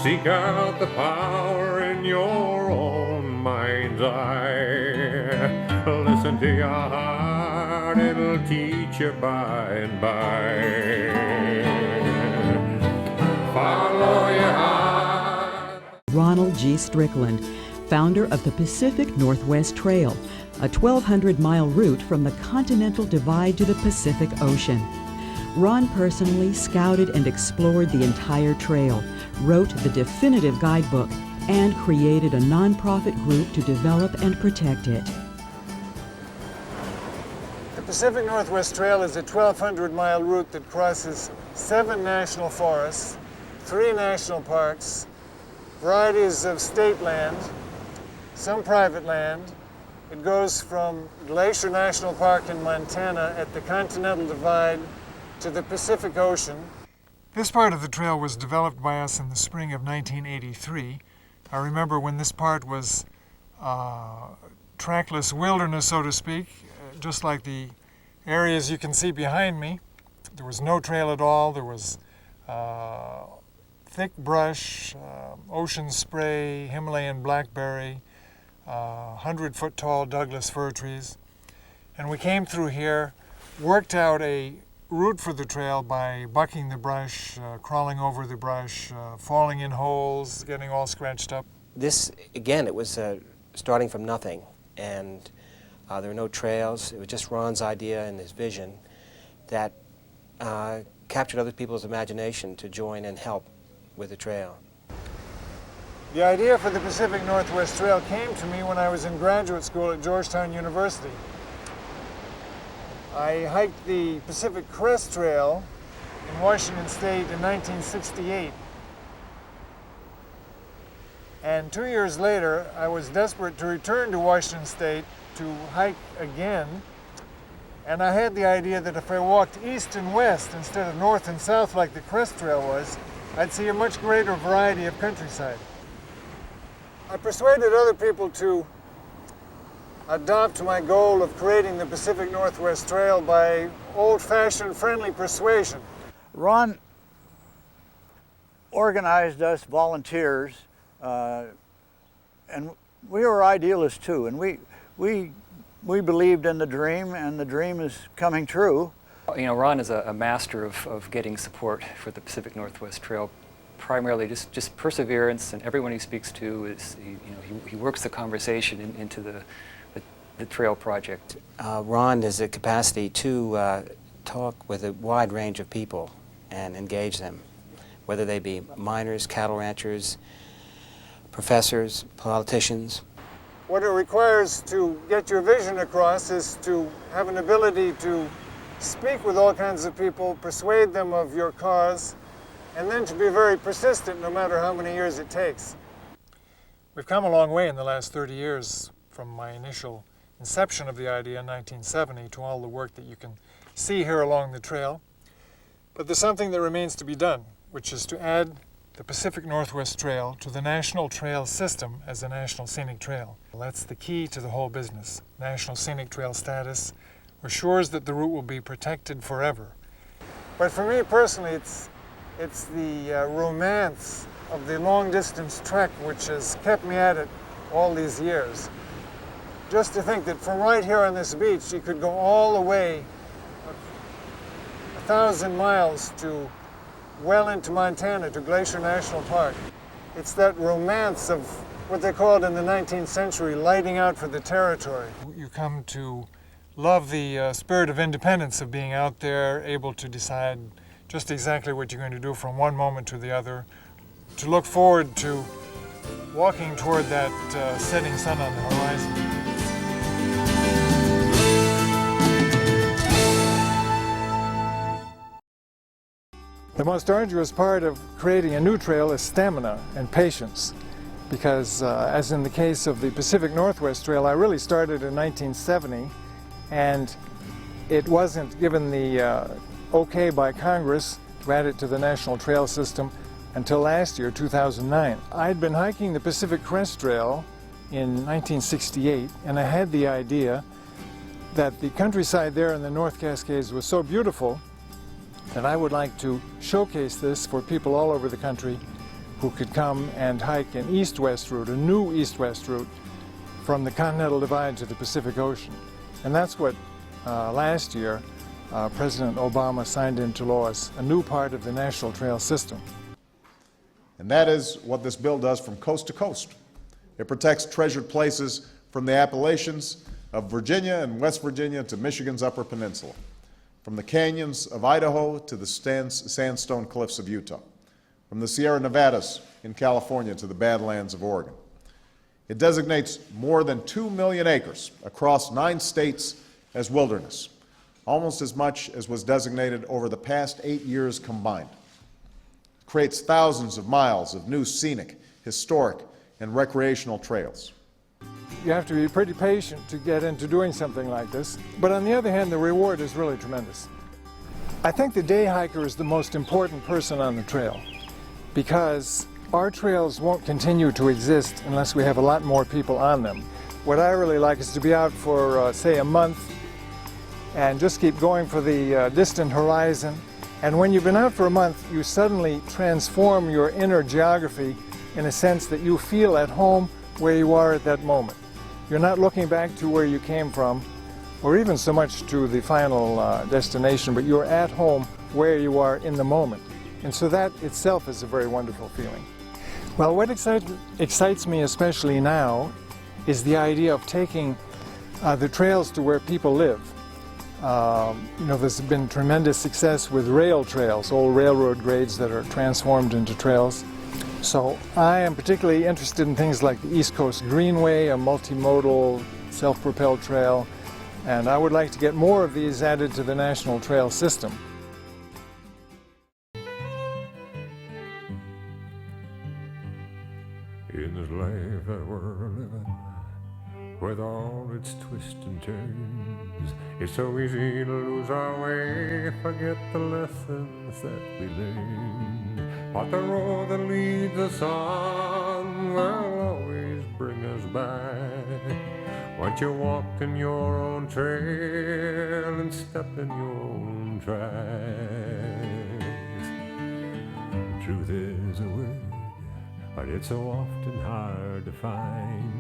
Seek out the power in your own mind's eye. Listen to your heart, it'll teach you by and by. Follow your heart. Ronald G. Strickland, founder of the Pacific Nothwest Trail, a 1,200-mile route from the Continental Divide to the Pacific Ocean. Ron personally scouted and explored the entire trail, wrote the definitive guidebook, and created a nonprofit group to develop and protect it. The Pacific Nothwest Trail is a 1,200-mile route that crosses 7 national forests, 3 national parks, varieties of state land, some private land. It goes from Glacier National Park in Montana at the Continental Divide to the Pacific Ocean. This part of the trail was developed by us in the spring of 1983. I remember when this part was trackless wilderness, so to speak, just like the areas you can see behind me. There was no trail at all. There was thick brush, ocean spray, Himalayan blackberry, 100-foot tall Douglas fir trees. And we came through here, worked out a route for the trail by bucking the brush, crawling over the brush, falling in holes, getting all scratched up. This, again, it was starting from nothing, and there were no trails. It was just Ron's idea and his vision that captured other people's imagination to join and help with the trail. The idea for the Pacific Nothwest Trail came to me when I was in graduate school at Georgetown University. I hiked the Pacific Crest Trail in Washington State in 1968. And 2 years later, I was desperate to return to Washington State to hike again. And I had the idea that if I walked east and west instead of north and south like the Crest Trail was, I'd see a much greater variety of countryside. I persuaded other people to adopt my goal of creating the Pacific Nothwest Trail by old-fashioned friendly persuasion. Ron organized us volunteers, and we were idealists too, and we believed in the dream, and the dream is coming true. You know, Ron is a master of getting support for the Pacific Nothwest Trail. Primarily just perseverance, and everyone he speaks to is, he works the conversation into the trail project. Ron has the capacity to talk with a wide range of people and engage them, whether they be miners, cattle ranchers, professors, politicians. What it requires to get your vision across is to have an ability to speak with all kinds of people, persuade them of your cause, and then to be very persistent no matter how many years it takes. We've come a long way in the last 30 years from my initial inception of the idea in 1970 to all the work that you can see here along the trail. But there's something that remains to be done, which is to add the Pacific Nothwest Trail to the National Trail System as a National Scenic Trail. That's the key to the whole business. National Scenic Trail status assures that the route will be protected forever. But for me personally, it's the romance of the long-distance trek which has kept me at it all these years. Just to think that from right here on this beach, you could go all the way 1,000 miles to well into Montana, to Glacier National Park. It's that romance of what they called in the 19th century lighting out for the territory. You come to love the spirit of independence of being out there, able to decide just exactly what you're going to do from one moment to the other, to look forward to walking toward that setting sun on the horizon. The most arduous part of creating a new trail is stamina and patience, because as in the case of the Pacific Nothwest Trail, I really started in 1970, and it wasn't given the okay by Congress to add it to the National Trail System until last year, 2009. I'd been hiking the Pacific Crest Trail in 1968, and I had the idea that the countryside there in the North Cascades was so beautiful that I would like to showcase this for people all over the country who could come and hike an east-west route, a new east-west route from the Continental Divide to the Pacific Ocean. And that's what last year President Obama signed into law as a new part of the National Trail system. And that is what this bill does from coast to coast. It protects treasured places from the Appalachians of Virginia and West Virginia to Michigan's Upper Peninsula, from the canyons of Idaho to the sandstone cliffs of Utah, from the Sierra Nevadas in California to the Badlands of Oregon. It designates more than 2 million acres across 9 states as wilderness, almost as much as was designated over the past 8 years combined. It creates thousands of miles of new scenic, historic, and recreational trails. You have to be pretty patient to get into doing something like this, but on the other hand, the reward is really tremendous. I think the day hiker is the most important person on the trail, because our trails won't continue to exist unless we have a lot more people on them. What I really like is to be out for, say, a month and just keep going for the distant horizon. And when you've been out for a month, you suddenly transform your inner geography in a sense that you feel at home where you are at that moment. You're not looking back to where you came from, or even so much to the final destination, but you're at home where you are in the moment. And so that itself is a very wonderful feeling. Well, what excites me especially now is the idea of taking the trails to where people live. You know, there's been tremendous success with rail trails, old railroad grades that are transformed into trails. So I am particularly interested in things like the East Coast Greenway, a multimodal, self-propelled trail, and I would like to get more of these added to the National Trail system. In this life that we're living, with all its twists and turns, it's so easy to lose our way, forget the lessons that we learned. But the road that leads us on will always bring us back. Once you walked in your own trail and stepped in your own tracks. Truth is a word, but it's so often hard to find.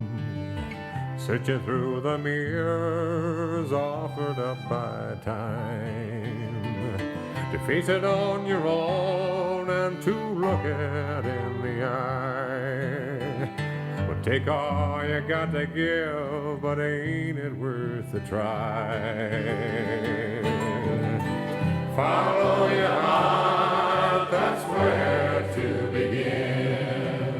Searching through the mirrors offered up by time, to face it on your own and to look it in the eye. Well, take all you got to give, but ain't it worth the try? Follow your heart, that's where to begin.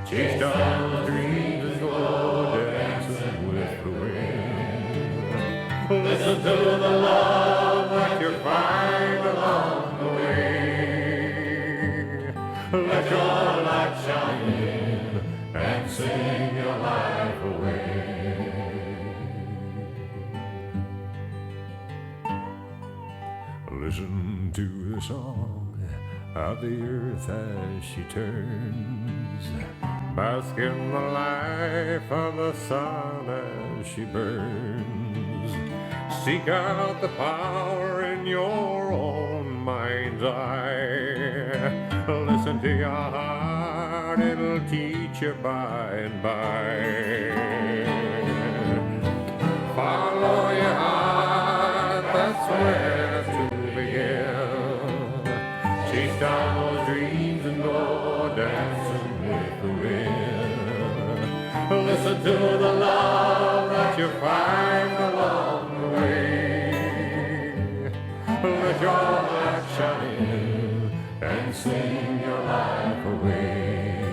Chase down the dreams and go dancing with the wind. Listen to the love that you find along the way. Let your light shine in and sing your life away. Listen to the song of the earth as she turns, bask in the life of the sun as she burns. Seek out the power in your own mind's eye. Listen to your heart, it'll teach you by and by. Follow your heart, that's where to begin. Chase down those dreams and go dancing with the wind. Listen to the love that you find along the way. Let your light shine and sing your life away.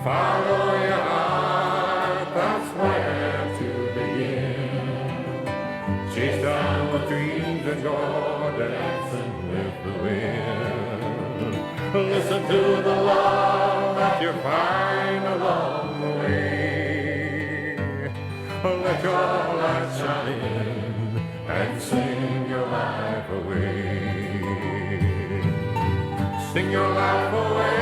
Follow your heart, that's where to begin. Chase down the dreams and go dancing with the wind. Listen to the love that you find along the way. Let your light shine and sing your life away. Sing your life away.